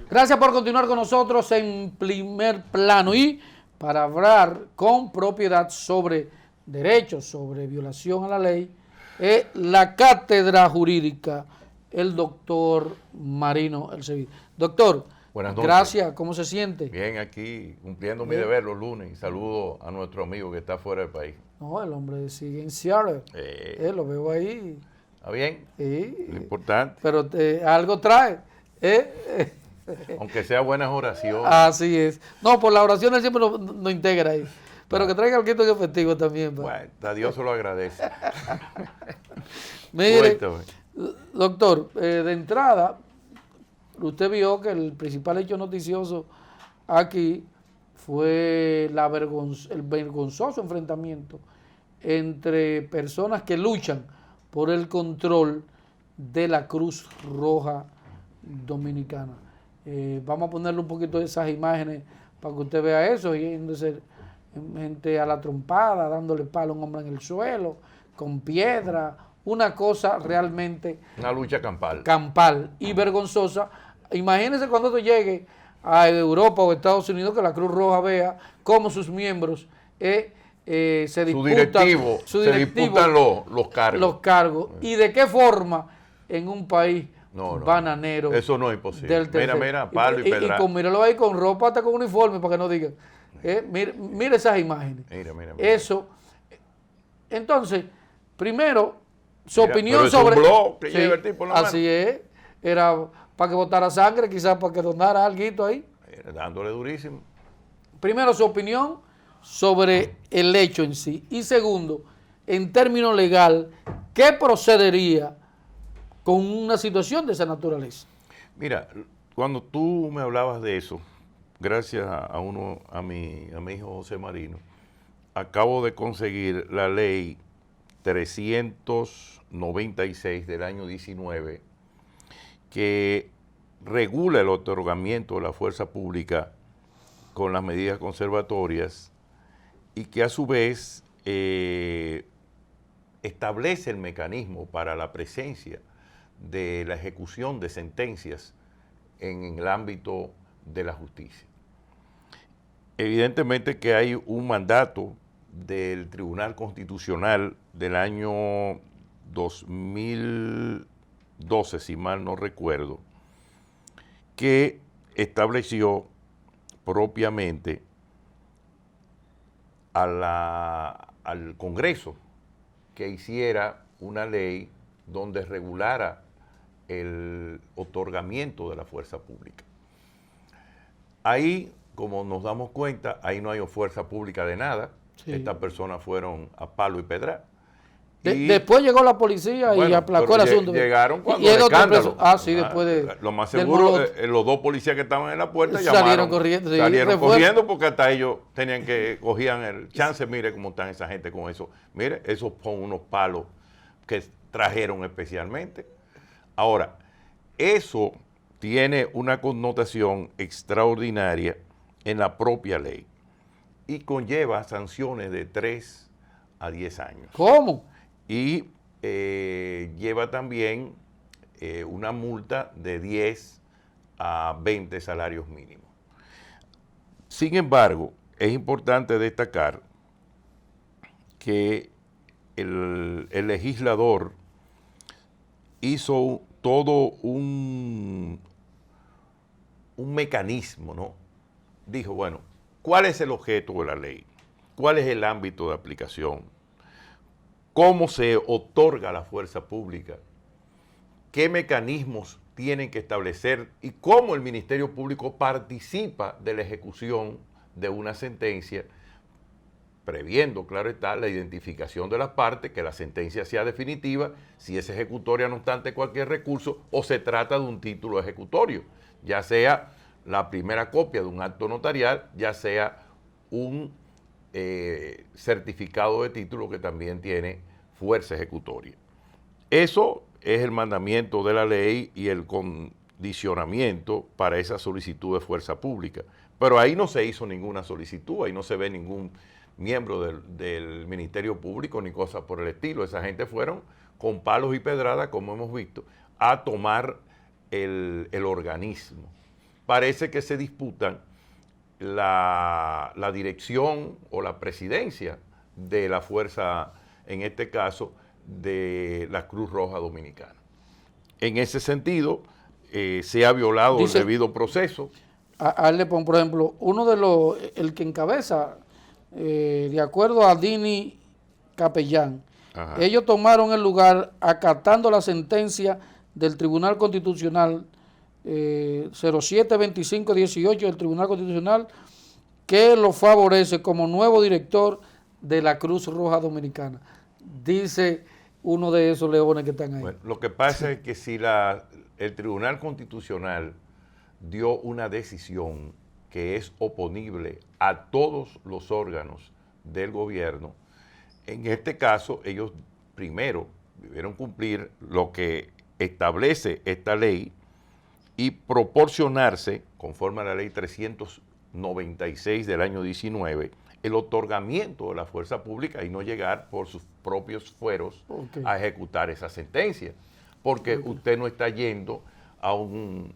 Gracias por continuar con nosotros en Primer Plano y para hablar con propiedad sobre derechos, sobre violación a la ley, la cátedra jurídica, el doctor Marino Elsevier. Doctor, buenas noches. Gracias, ¿cómo se siente? Bien, aquí cumpliendo mi deber los lunes y saludo a nuestro amigo que está fuera del país. No, el hombre sigue en Seattle, lo veo ahí. ¿Está bien? Sí. Lo importante. Pero algo trae. Aunque sea buenas oraciones. Así es. No, por las oraciones siempre nos integra ahí. Pero que traiga algo en efectivo también. Bueno, a Dios se lo agradece. Mire, doctor, de entrada, usted vio que el principal hecho noticioso aquí fue el vergonzoso enfrentamiento entre personas que luchan por el control de la Cruz Roja Dominicana. Vamos a ponerle un poquito de esas imágenes para que usted vea eso, yéndose gente a la trompada, dándole palo a un hombre en el suelo, con piedra, una cosa realmente... Una lucha campal. Campal y vergonzosa. Imagínense cuando tú llegues a Europa o Estados Unidos, que la Cruz Roja vea cómo sus miembros se disputan los cargos. Los cargos. Y de qué forma en un país bananero. Eso no es imposible. Mira, palo y pedra. Y míralo ahí con ropa, hasta con uniforme, para que no digan. Mira esas imágenes. Mira. Eso. Entonces, primero, su opinión sobre... Es un blog que lleva el tipo en la así mano. Es. Era para que botara sangre, quizás para que donara algo ahí. Dándole durísimo. Primero, su opinión sobre el hecho en sí. Y segundo, en términos legal, ¿qué procedería con una situación de esa naturaleza? Mira, cuando tú me hablabas de eso, gracias a mi hijo José Marino, acabo de conseguir la ley 396 del año 19, que regula el otorgamiento de la fuerza pública con las medidas conservatorias y que a su vez establece el mecanismo para la presencia de la ejecución de sentencias en el ámbito de la justicia. Evidentemente que hay un mandato del Tribunal Constitucional del año 2012, si mal no recuerdo, que estableció propiamente al Congreso que hiciera una ley donde regulara el otorgamiento de la fuerza pública. Ahí, como nos damos cuenta, ahí no hay fuerza pública de nada. Sí. Estas personas fueron a palo y pedra. Después llegó la policía y aplacó el asunto. Llegaron cuando el escándalo. Después de... Lo más seguro, los dos policías que estaban en la puerta salieron corriendo. Salieron corriendo porque hasta ellos cogían el chance. Mire cómo están esa gente con eso. Mire, esos son unos palos que trajeron especialmente. Ahora, eso tiene una connotación extraordinaria en la propia ley y conlleva sanciones de 3 a 10 años. ¿Cómo? Y lleva también una multa de 10 a 20 salarios mínimos. Sin embargo, es importante destacar que el legislador hizo todo un mecanismo, ¿no? Dijo, bueno, ¿cuál es el objeto de la ley? ¿Cuál es el ámbito de aplicación? ¿Cómo se otorga la fuerza pública? ¿Qué mecanismos tienen que establecer? ¿Y cómo el Ministerio Público participa de la ejecución de una sentencia, previendo, claro está, la identificación de las partes, que la sentencia sea definitiva, si es ejecutoria no obstante cualquier recurso, o se trata de un título ejecutorio, ya sea la primera copia de un acto notarial, ya sea un certificado de título que también tiene fuerza ejecutoria. Eso es el mandamiento de la ley y el condicionamiento para esa solicitud de fuerza pública. Pero ahí no se hizo ninguna solicitud, ahí no se ve ningún miembro del Ministerio Público ni cosas por el estilo. Esa gente fueron con palos y pedradas, como hemos visto, a tomar el organismo. parece que se disputan la dirección o la presidencia de la fuerza, en este caso, de la Cruz Roja Dominicana. En ese sentido, se ha violado el debido proceso. A él le pongo, por ejemplo, el que encabeza, de acuerdo a Dini Capellán, Ajá. ellos tomaron el lugar acatando la sentencia del Tribunal Constitucional 07-25-18 del Tribunal Constitucional, que lo favorece como nuevo director de la Cruz Roja Dominicana. Dice uno de esos leones que están ahí. Bueno, lo que pasa es que si el Tribunal Constitucional dio una decisión que es oponible a todos los órganos del gobierno, en este caso ellos primero debieron cumplir lo que establece esta ley y proporcionarse, conforme a la ley 396 del año 19, el otorgamiento de la fuerza pública y no llegar por sus propios fueros a ejecutar esa sentencia. Porque usted no está yendo a un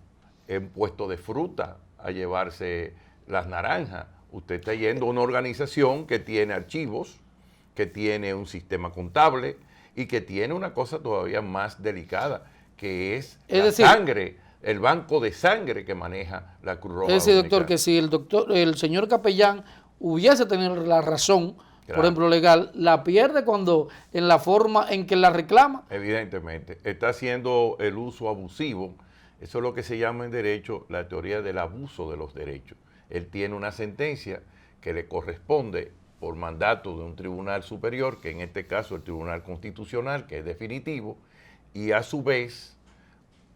puesto de fruta a llevarse las naranjas. Usted está yendo a una organización que tiene archivos, que tiene un sistema contable y que tiene una cosa todavía más delicada, que es la sangre, el banco de sangre que maneja la Cruz Roja. Es decir, doctor, que si el señor Capellán hubiese tenido la razón, claro, por ejemplo, legal, la pierde cuando en la forma en que la reclama. Evidentemente, está haciendo el uso abusivo. Eso es lo que se llama en derecho la teoría del abuso de los derechos. Él tiene una sentencia que le corresponde por mandato de un tribunal superior, que en este caso el Tribunal Constitucional, que es definitivo, y a su vez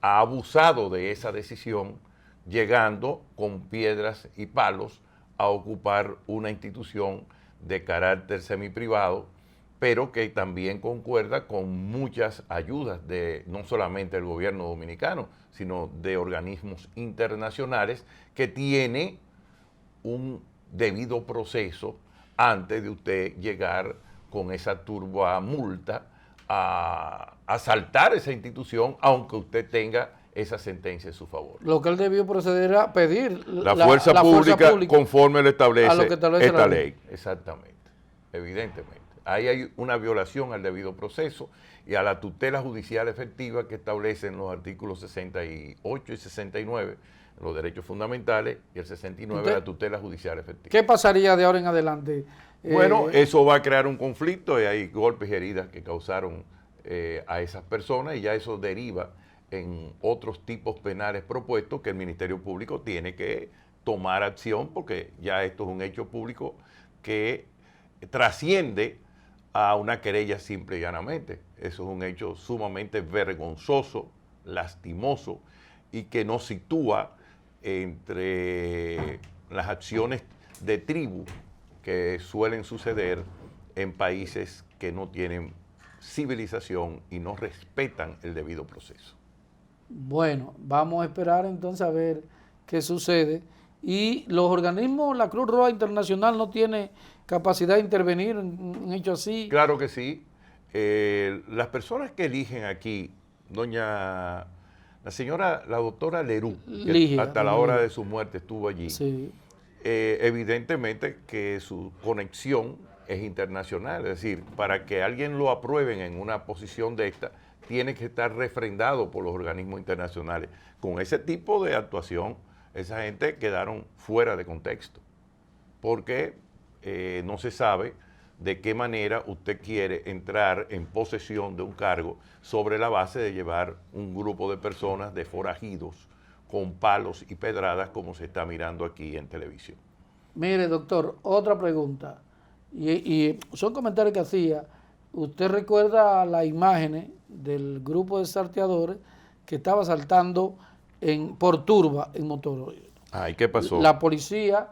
ha abusado de esa decisión, llegando con piedras y palos a ocupar una institución de carácter semiprivado, pero que también concuerda con muchas ayudas de no solamente del gobierno dominicano, sino de organismos internacionales que tiene un debido proceso antes de usted llegar con esa turba multa a asaltar esa institución, aunque usted tenga esa sentencia en su favor. Lo que él debió proceder a pedir la fuerza pública conforme lo establece esta ley. Exactamente, evidentemente. Ahí hay una violación al debido proceso y a la tutela judicial efectiva que establecen los artículos 68 y 69, los derechos fundamentales, y el 69, la tutela judicial efectiva. ¿Qué pasaría de ahora en adelante? Bueno, eso va a crear un conflicto y hay golpes y heridas que causaron a esas personas y ya eso deriva en otros tipos penales propuestos que el Ministerio Público tiene que tomar acción, porque ya esto es un hecho público que trasciende a una querella simple y llanamente. Eso es un hecho sumamente vergonzoso, lastimoso y que nos sitúa entre las acciones de tribu que suelen suceder en países que no tienen civilización y no respetan el debido proceso. Bueno, vamos a esperar entonces a ver qué sucede. Y los organismos, la Cruz Roja Internacional no tiene capacidad de intervenir en un hecho así. Claro que sí. Las personas que eligen aquí, la doctora Leroux, que hasta la hora de su muerte estuvo allí, sí, evidentemente que su conexión es internacional. Es decir, para que alguien lo aprueben en una posición de esta, tiene que estar refrendado por los organismos internacionales. Con ese tipo de actuación, esa gente quedaron fuera de contexto, porque no se sabe de qué manera usted quiere entrar en posesión de un cargo sobre la base de llevar un grupo de personas, de forajidos, con palos y pedradas, como se está mirando aquí en televisión. Mire, doctor, otra pregunta, y son comentarios que hacía. ¿Usted recuerda las imágenes del grupo de salteadores que estaba saltando por turba en Motoro? ¿Y qué pasó? La policía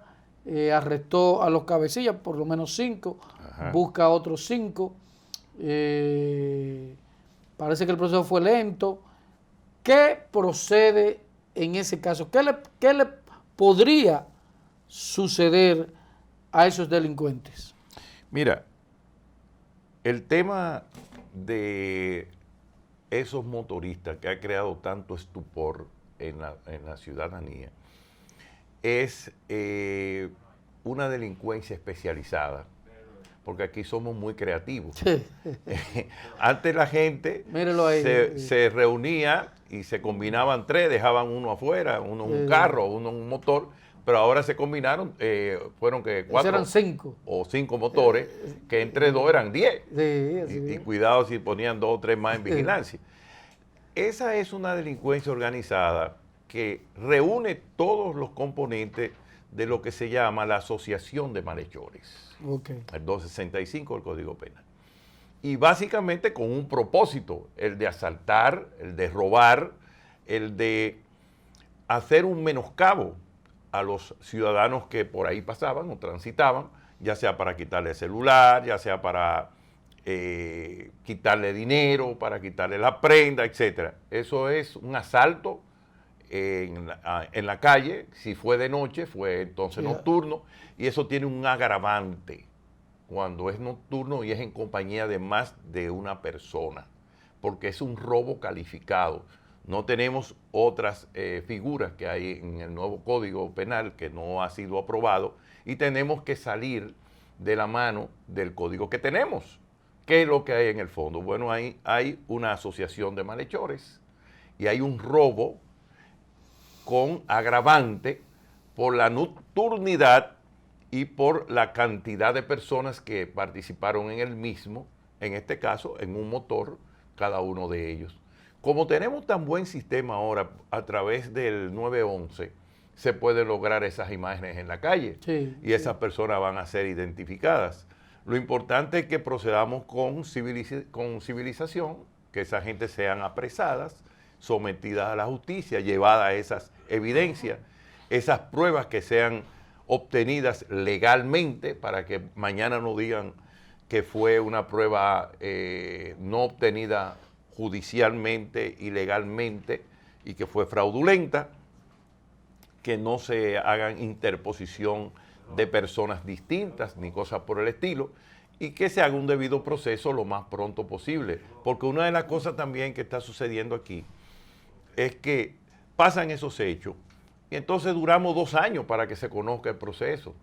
arrestó a los cabecillas, por lo menos 5, busca a otros 5. Parece que el proceso fue lento. ¿Qué procede en ese caso? ¿Qué le podría suceder a esos delincuentes? Mira, el tema de esos motoristas que ha creado tanto estupor en la ciudadanía es una delincuencia especializada, porque aquí somos muy creativos. Antes la gente se reunía y se combinaban tres, dejaban uno afuera, uno en un carro, uno en un motor, pero ahora se combinaron, fueron que 4 eran 5 o 5 motores, que entre 2 eran 10. Y cuidado si ponían 2 o 3 más en vigilancia. Esa es una delincuencia organizada que reúne todos los componentes de lo que se llama la asociación de malhechores. El 265 del Código Penal. Y básicamente con un propósito, el de asaltar, el de robar, el de hacer un menoscabo a los ciudadanos que por ahí pasaban o transitaban, ya sea para quitarle el celular, ya sea para quitarle dinero, para quitarle la prenda, etc. Eso es un asalto en la calle. Si fue de noche, fue entonces nocturno, y eso tiene un agravante cuando es nocturno y es en compañía de más de una persona, porque es un robo calificado. No tenemos otras figuras que hay en el nuevo Código Penal que no ha sido aprobado, y tenemos que salir de la mano del código que tenemos. ¿Qué es lo que hay en el fondo? Bueno, hay una asociación de malhechores y hay un robo con agravante por la nocturnidad y por la cantidad de personas que participaron en el mismo, en este caso en un motor, cada uno de ellos. Como tenemos tan buen sistema ahora, a través del 911, se puede lograr esas imágenes en la calle, y esas personas van a ser identificadas. Lo importante es que procedamos con civilización, que esa gente sean apresadas, sometidas a la justicia, llevadas a esas evidencias, esas pruebas que sean obtenidas legalmente, para que mañana no digan que fue una prueba no obtenida judicialmente y legalmente y que fue fraudulenta, que no se hagan interposición de personas distintas ni cosas por el estilo, y que se haga un debido proceso lo más pronto posible. Porque una de las cosas también que está sucediendo aquí es que pasan esos hechos y entonces duramos 2 años para que se conozca el proceso,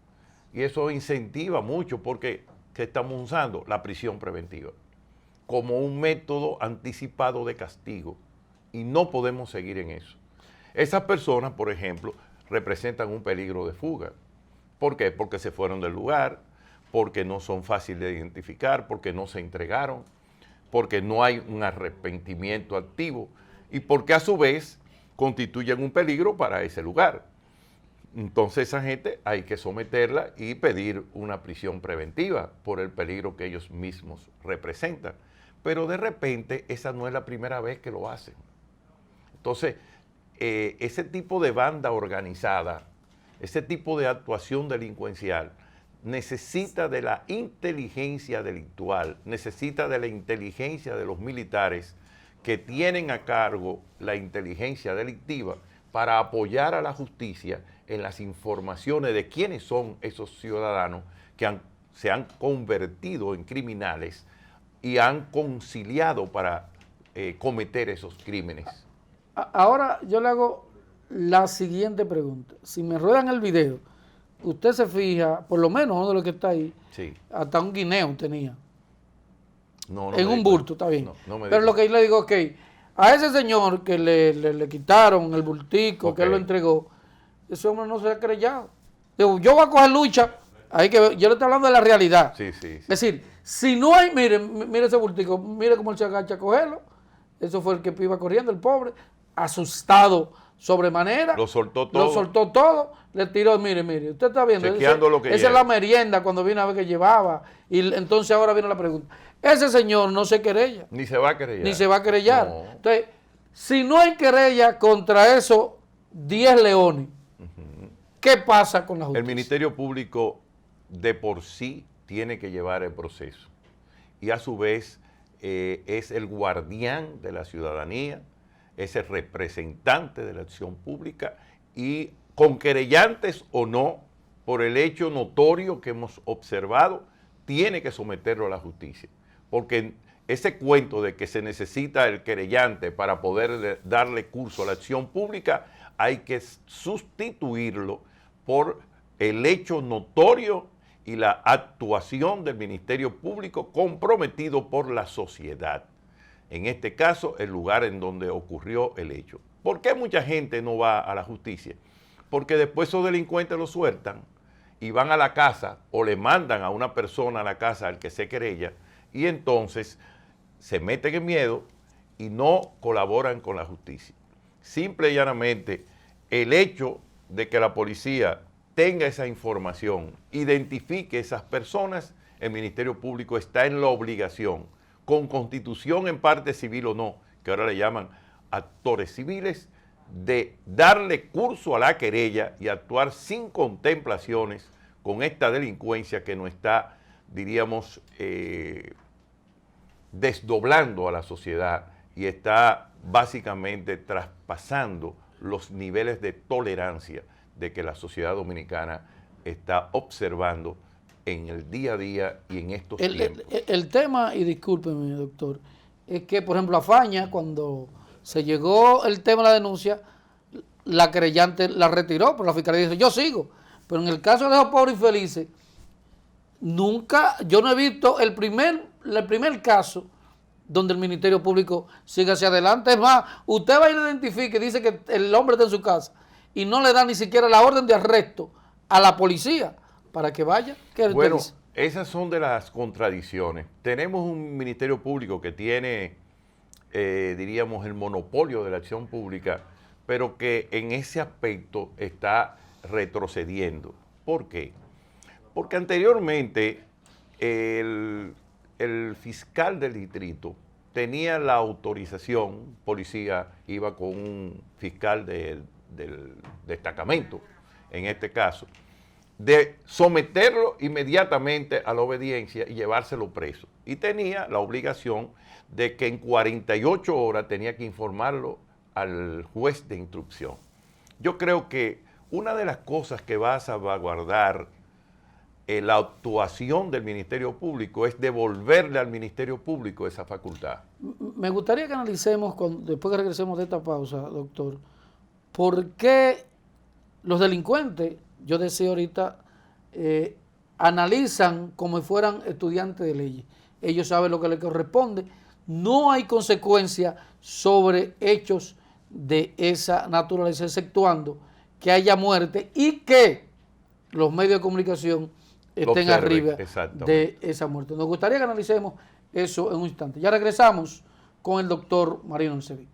y eso incentiva mucho, porque ¿qué estamos usando? La prisión preventiva como un método anticipado de castigo, y no podemos seguir en eso. Esas personas, por ejemplo, representan un peligro de fuga. ¿Por qué? Porque se fueron del lugar, porque no son fáciles de identificar, porque no se entregaron, porque no hay un arrepentimiento activo, y porque a su vez constituyen un peligro para ese lugar. Entonces esa gente hay que someterla y pedir una prisión preventiva por el peligro que ellos mismos representan. Pero de repente esa no es la primera vez que lo hacen. Entonces, ese tipo de banda organizada, ese tipo de actuación delincuencial, necesita de la inteligencia delictual, necesita de la inteligencia de los militares que tienen a cargo la inteligencia delictiva, para apoyar a la justicia en las informaciones de quiénes son esos ciudadanos que se han convertido en criminales y han conciliado para cometer esos crímenes. Ahora yo le hago la siguiente pregunta. Si me ruedan el video, usted se fija, por lo menos uno de los que está ahí, hasta un guineo tenía. No en un bulto, está bien. No Pero lo que yo le digo, a ese señor que le quitaron el bultico, que él lo entregó, ese hombre no se ha querellado. Digo, yo voy a coger lucha. Yo le estoy hablando de la realidad. Es decir, si no hay, mire ese bultico, mire cómo él se agacha a cogerlo. Eso fue el que iba corriendo, el pobre, asustado sobremanera. Lo soltó todo. Lo soltó todo, le tiró, mire, usted está viendo. Chequeando lo que esa es la merienda cuando vino a ver que llevaba. Y entonces ahora viene la pregunta. Ese señor no se querella. Ni se va a querellar. Ni se va a querellar. No. Entonces, si no hay querella contra esos 10 leones, ¿qué pasa con la justicia? El Ministerio Público de por sí tiene que llevar el proceso, y a su vez es el guardián de la ciudadanía, es el representante de la acción pública, y con querellantes o no, por el hecho notorio que hemos observado, tiene que someterlo a la justicia. Porque ese cuento de que se necesita el querellante para poder darle curso a la acción pública, hay que sustituirlo por el hecho notorio y la actuación del Ministerio Público comprometido por la sociedad. En este caso, el lugar en donde ocurrió el hecho. ¿Por qué mucha gente no va a la justicia? Porque después esos delincuentes lo sueltan y van a la casa o le mandan a una persona a la casa al que se querella y entonces se meten en miedo y no colaboran con la justicia. Simple y llanamente, el hecho de que la policía tenga esa información, identifique esas personas, el Ministerio Público está en la obligación, con constitución en parte civil o no, que ahora le llaman actores civiles, de darle curso a la querella y actuar sin contemplaciones con esta delincuencia que nos está, diríamos, desdoblando a la sociedad y está básicamente traspasando los niveles de tolerancia de que la sociedad dominicana está observando en el día a día y en estos tiempos. El tema, y discúlpeme, doctor, es que, por ejemplo, a Faña, cuando se llegó el tema de la denuncia, la querellante la retiró, pero la fiscalía dice, yo sigo. Pero en el caso de los pobres y felices, nunca, yo no he visto el primer caso donde el Ministerio Público siga hacia adelante. Es más, usted va y lo identifica y dice que el hombre está en su casa y no le da ni siquiera la orden de arresto a la policía para que vaya. Bueno, esas son de las contradicciones. Tenemos un Ministerio Público que tiene, diríamos, el monopolio de la acción pública, pero que en ese aspecto está retrocediendo. ¿Por qué? Porque anteriormente el fiscal del distrito tenía la autorización, policía iba con un fiscal del destacamento, en este caso, de someterlo inmediatamente a la obediencia y llevárselo preso. Y tenía la obligación de que en 48 horas tenía que informarlo al juez de instrucción. Yo creo que una de las cosas que va a salvaguardar la actuación del Ministerio Público es devolverle al Ministerio Público esa facultad. Me gustaría que analicemos, después que regresemos de esta pausa, doctor, por qué los delincuentes, yo decía ahorita, analizan como si fueran estudiantes de leyes. Ellos saben lo que les corresponde. No hay consecuencia sobre hechos de esa naturaleza, exceptuando que haya muerte y que los medios de comunicación estén arriba de esa muerte. Nos gustaría que analicemos eso en un instante. Ya regresamos con el doctor Marino Elcevic.